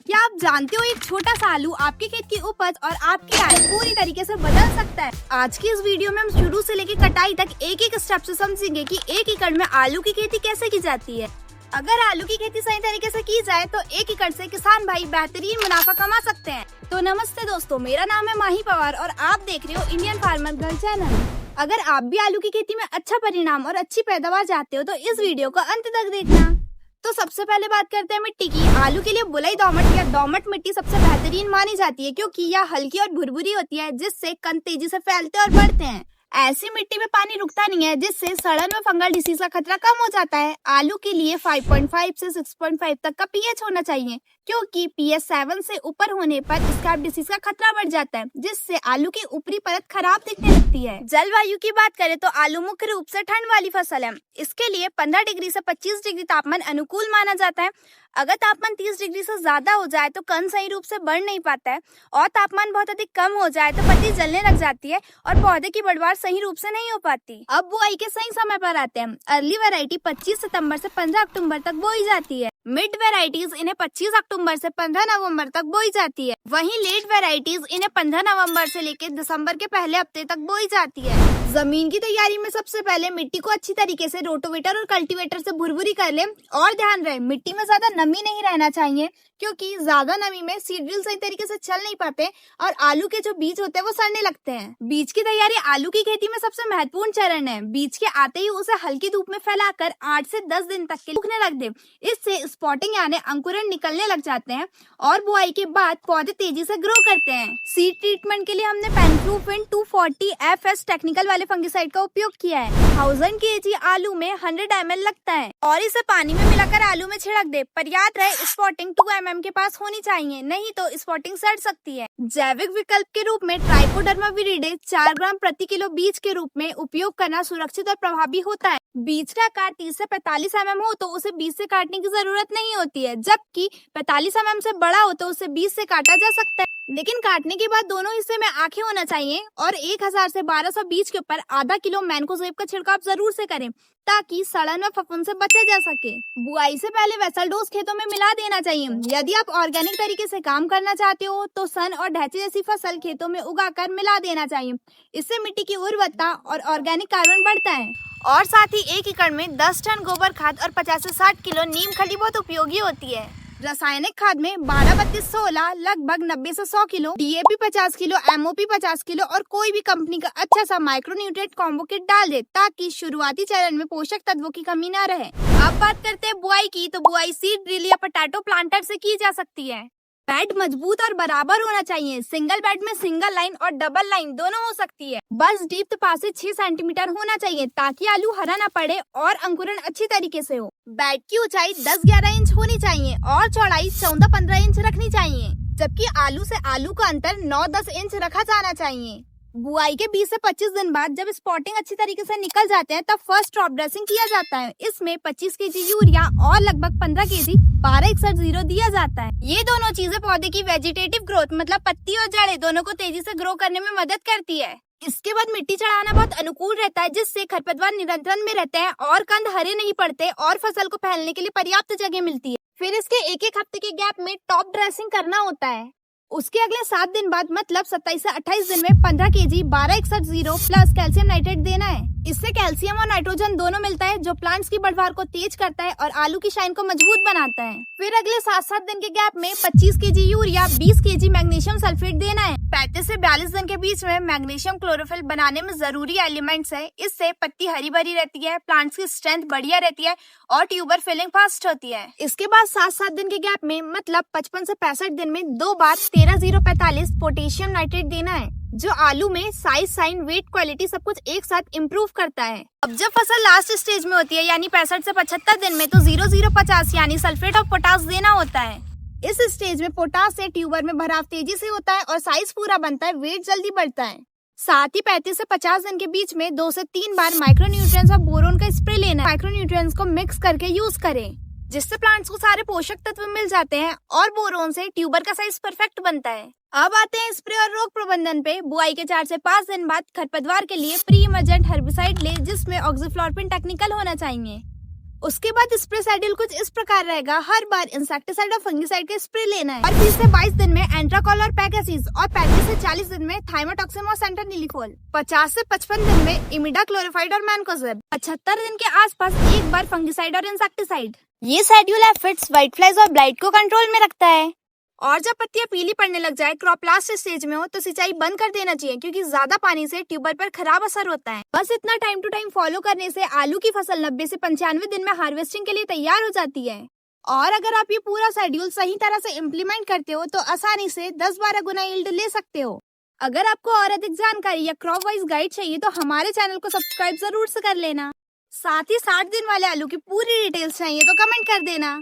क्या आप जानते हो एक छोटा सा आलू आपके खेत की उपज और आपकी आय पूरी तरीके से बदल सकता है। आज की इस वीडियो में हम शुरू से लेकर कटाई तक एक एक स्टेप से समझेंगे कि 1 एकड़ में आलू की खेती कैसे की जाती है। अगर आलू की खेती सही तरीके से की जाए तो 1 एकड़ से किसान भाई बेहतरीन मुनाफा कमा सकते हैं। तो नमस्ते दोस्तों, मेरा नाम है माही पवार और आप देख रहे हो इंडियन फार्मर गर्ल चैनल। अगर आप भी आलू की खेती में अच्छा परिणाम और अच्छी पैदावार चाहते हो तो इस वीडियो को अंत तक देखना। तो सबसे पहले बात करते हैं मिट्टी की। आलू के लिए बुलाई दोमट या दोमट मिट्टी सबसे बेहतरीन मानी जाती है क्योंकि यह हल्की और भुरभुरी होती है जिससे कंद तेजी से फैलते और बढ़ते हैं। ऐसी मिट्टी में पानी रुकता नहीं है जिससे सड़न और फंगल डिसीज का खतरा कम हो जाता है। आलू के लिए 5.5 से 6.5 तक का पीएच होना चाहिए क्योंकि पीएच 7 से ऊपर होने पर स्कैब डिसीज का खतरा बढ़ जाता है जिससे आलू की ऊपरी परत खराब दिखने लगती है। जलवायु की बात करें तो आलू मुख्य रूप से ठंड वाली फसल है। इसके लिए 15 डिग्री से 25 डिग्री तापमान अनुकूल माना जाता है। अगर तापमान 30 डिग्री से ज्यादा हो जाए तो कंद सही रूप से बढ़ नहीं पाता है और तापमान बहुत अधिक कम हो जाए तो पत्ती जलने लग जाती है और पौधे की बढ़वार सही रूप से नहीं हो पाती। अब बुआई के सही समय पर आते हैं। अर्ली वैरायटी 25 सितंबर से 15 अक्टूबर तक बोई जाती है। मिड वेराइटीज इन्हें 25 अक्टूबर से 15 नवंबर तक बोई जाती है। वहीं लेट वेराइटीज इन्हें 15 नवंबर से लेकर दिसंबर के पहले हफ्ते तक बोई जाती है। जमीन की तैयारी में सबसे पहले मिट्टी को अच्छी तरीके से रोटोवेटर और कल्टीवेटर से भुरभुरी कर ले और ध्यान रहे मिट्टी में ज्यादा नमी नहीं रहना चाहिए क्योंकि ज्यादा नमी में सीड ड्रिल सही तरीके से चल नहीं पाते और आलू के जो बीज होते हैं वो सड़ने लगते हैं। बीज की तैयारी आलू की खेती में सबसे महत्वपूर्ण चरण है। बीज के आते ही उसे हल्की धूप में फैलाकर 8 से 10 दिन तक के सूखने रख दे। इससे स्पॉटिंग यानी अंकुरण निकलने लग जाते हैं और बुआई के बाद पौधे तेजी से ग्रो करते हैं। सीड ट्रीटमेंट के लिए हमने पेंफ्लूफिन 240 FS टेक्निकल वाले फंगिसाइड का उपयोग किया है। 1000 kg आलू में 100 ml लगता है और इसे पानी में मिलाकर आलू में छिड़क दे। पर याद रहे स्पॉटिंग 2 mm के पास होनी चाहिए, नहीं तो स्पॉटिंग सड़ सकती है। जैविक विकल्प के रूप में ट्राइकोडर्मा विरिडे 4 ग्राम प्रति किलो बीज के रूप में उपयोग करना सुरक्षित और प्रभावी होता है। बीज का आकार 30 से 45 mm हो तो उसे बीज से काटने की जरूरत नहीं होती है, जबकि 45 mm से बड़ा हो तो उसे बीज से काटा जा सकता है। लेकिन काटने के बाद दोनों हिस्से में आंखें होना चाहिए और 1000 से 1200 बीज के ऊपर आधा किलो मैनकोजेब का छिड़काव जरूर से करें ताकि सड़न व फफूंद से बचा जा सके। बुआई से पहले वेसल डोज खेतों में मिला देना चाहिए। यदि आप ऑर्गेनिक तरीके से काम करना चाहते हो तो सन और ढैंचे जैसी फसल खेतों में उगाकर मिला देना चाहिए। इससे मिट्टी की उर्वरता और ऑर्गेनिक कार्बन बढ़ता है और साथ ही 1 एकड़ में 10 टन गोबर खाद और 50 से 60 किलो नीम खली बहुत उपयोगी होती है। रासायनिक खाद में 12-32-16 लगभग 90 से 100 kilo, DAP 50 kilo, MOP 50 kilo और कोई भी कंपनी का अच्छा सा माइक्रोन्यूट्रिएंट कॉम्बो किट डाल दे ताकि शुरुआती चरण में पोषक तत्वों की कमी न रहे। अब बात करते हैं बुआई की, तो बुआई सीड ड्रिल या पोटैटो प्लांटर से की जा सकती है। बेड मजबूत और बराबर होना चाहिए। सिंगल बेड में सिंगल लाइन और डबल लाइन दोनों हो सकती है। बस डीप 5 से 6 सेंटीमीटर होना चाहिए ताकि आलू हरा न पड़े और अंकुरण अच्छी तरीके से हो। बेड की ऊंचाई 10-11 इंच होनी चाहिए और चौड़ाई 14-15 इंच रखनी चाहिए, जबकि आलू से आलू का अंतर 9-10 इंच रखा जाना चाहिए। बुआई के 20 से 25 दिन बाद जब स्पॉटिंग अच्छी तरीके से निकल जाते हैं तब फर्स्ट क्रॉप ड्रेसिंग किया जाता है। इसमें 25 kg यूरिया और लगभग 15 kg 1261 दिया जाता है। ये दोनों चीजें पौधे की वेजिटेटिव ग्रोथ मतलब पत्ती और जड़ें दोनों को तेजी से ग्रो करने में मदद करती है। इसके बाद मिट्टी चढ़ाना बहुत अनुकूल रहता है जिससे खरपतवार नियंत्रण में रहते हैं और कंद हरे नहीं पड़ते और फसल को फैलने के लिए पर्याप्त जगह मिलती है। फिर इसके एक हफ्ते के गैप में टॉप ड्रेसिंग करना होता है। उसके अगले 7 दिन बाद मतलब 27 से 28 दिन में 15 kg 1261 प्लस कैल्शियम नाइट्रेट देना है। इससे कैल्शियम और नाइट्रोजन दोनों मिलता है जो प्लांट्स की बढ़वार को तेज करता है और आलू की शाइन को मजबूत बनाता है। फिर अगले 7-7 दिन के गैप में 25 kg urea 20 kg magnesium sulphate देना है। 35 से 42 दिन के बीच में मैग्नीशियम क्लोरोफिल बनाने में जरूरी एलिमेंट्स है। इससे पत्ती हरी भरी रहती है, प्लांट्स की स्ट्रेंथ बढ़िया रहती है और ट्यूबर फिलिंग फास्ट होती है। इसके बाद 7-7 दिन के गैप में मतलब 55 से 65 दिन में 2 बार 13-0-45 पोटेशियम नाइट्रेट देना है जो आलू में साइज, साइन, वेट, क्वालिटी सब कुछ एक साथ इम्प्रूव करता है। अब जब फसल लास्ट स्टेज में होती है यानी 65 से 75 दिन में तो 0-0-50 यानी सल्फेट ऑफ पोटास देना होता है। इस स्टेज में पोटास से ट्यूबर में भराव तेजी से होता है और साइज पूरा बनता है, वेट जल्दी बढ़ता है। साथ ही 35 से 50 दिन के बीच में 2 से 3 बार माइक्रोन्यूट्रिएंट्स और बोरोन का स्प्रे लेना है। माइक्रोन्यूट्रिएंट्स को मिक्स करके यूज करें जिससे प्लांट्स को सारे पोषक तत्व मिल जाते हैं और बोरोन से ट्यूबर का साइज परफेक्ट बनता है। अब आते हैं स्प्रे और रोग प्रबंधन पे। बुआई के 4 से 5 दिन बाद खरपतवार के लिए प्री इमर्जेंट हर्बिसाइड ले जिसमें ऑक्सीफ्लोरोपिन टेक्निकल होना चाहिए। उसके बाद स्प्रे शेड्यूल कुछ इस प्रकार रहेगा। हर बार इंसेक्टिसाइड और फंगिसाइड का स्प्रे लेना है और 20 से 22 दिन में एंट्राकॉल और पैगासिस और 35 से 40 दिन में थाइमोटॉक्सिम और सेंटरनिलीफोल, 50 से 55 दिन में इमिडाक्लोरिफाइड और मैनकोजेब, 75 दिन के आसपास एक बार फंगिसाइड और इंसेक्टिसाइड। ये शेड्यूल एफिड्स, व्हाइट फ्लाइज और ब्लाइट को कंट्रोल में रखता है। और जब पत्तियां पीली पड़ने लग जाए, क्रॉप लास्ट स्टेज में हो, तो सिंचाई बंद कर देना चाहिए क्योंकि ज्यादा पानी से ट्यूबर पर खराब असर होता है। बस इतना टाइम टू टाइम फॉलो करने से आलू की फसल 90 से 95 दिन में हार्वेस्टिंग के लिए तैयार हो जाती है। और अगर आप ये पूरा शेड्यूल सही तरह से इम्प्लीमेंट करते हो तो आसानी से 10-12 गुना यील्ड ले सकते हो। अगर आपको और अधिक जानकारी या क्रॉप वाइज गाइड चाहिए तो हमारे चैनल को सब्सक्राइब जरूर से कर लेना। साथ ही 60 दिन वाले आलू की पूरी डिटेल्स चाहिए तो कमेंट कर देना।